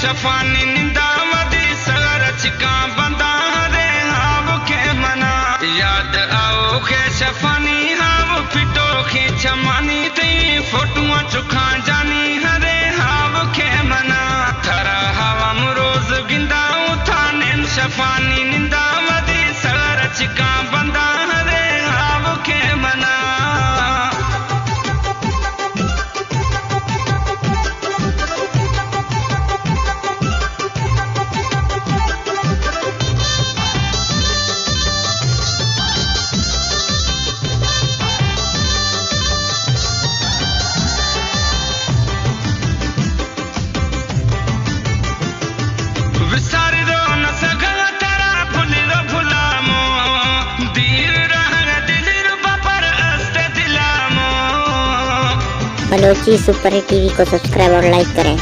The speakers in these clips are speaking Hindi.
शफानी निंदा वदी सगर चिका बंदा रे हाव के मना याद आओ के शफानी हाव पिटो के चमानी ते फोटुआ चुखा जानी हरे हाव के मना थरा हवा रोज गिंदा उठाने शफानी निंदा वदी सगर चिका बंदा रे हाव के मना बलोची सुपर हिट टीवी को सब्सक्राइब और लाइक करें।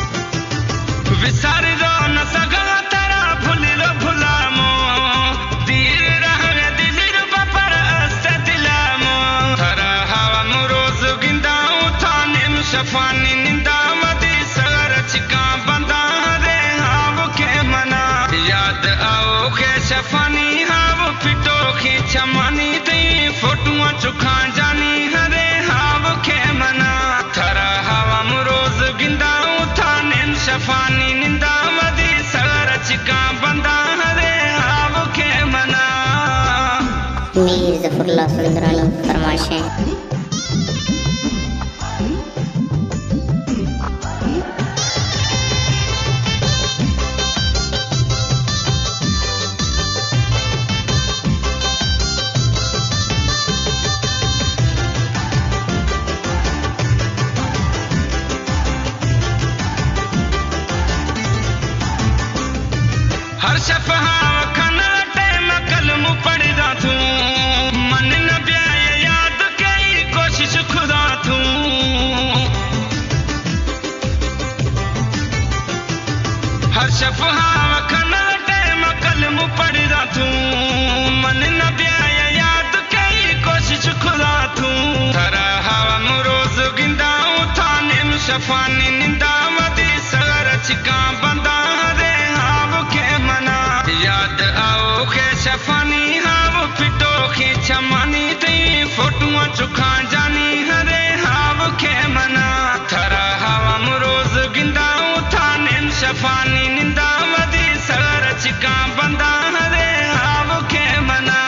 शफानी निंदा मदी सगर चिका बंदा रे हाव के मना याद आओ के शफानी हाव पिटो की चमानी ते फोटुआ चुखा जानी हरे हाव के मना थरा हवा रोज गिंदा उठाने शफानी निंदा मदी सगर चिका बंदा रे हाव के मना। मीर जफरुल्लाह सुंदरानी फरमाइशें। हर शफहाव खना टाइम कलम पढ़दा तू मन न ब्याय याद कई कोशिश खुदा तू हर शफहाव खना टाइम कलम पढ़दा तू मन न ब्याय याद कई कोशिश खुदा तू थरा हवा रोज गिंदा उठाने शफानी निंदा मदी सगर चिका बंदा रे हाव के मना याद आओ के शफानी हाव पिटो की चमानी ते फोटुआ चुखा जानी हरे हाव के मना थरा हवा रोज गिंदा उठाने शफानी निंदा मदी सगर चिका बंदा रे हाव के मना।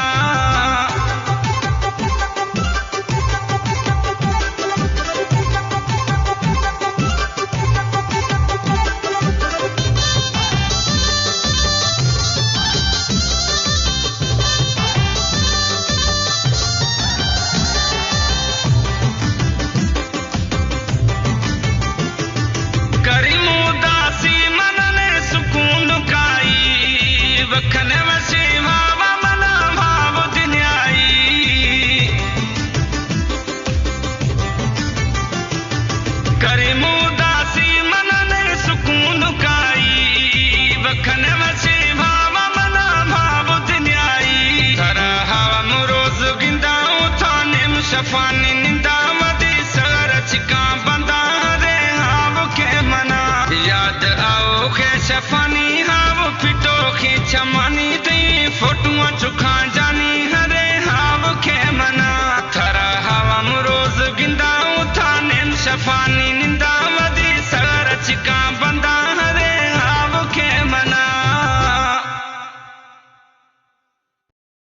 शफानी निंदा मदी सगर चिका बंदा रे हाव के मना याद आओ के शफानी हाव पिटो की चमानी ते फोटुआ चुखा जानी हरे हाव के मना थरा हवा रोज गिंदा उठाने शफानी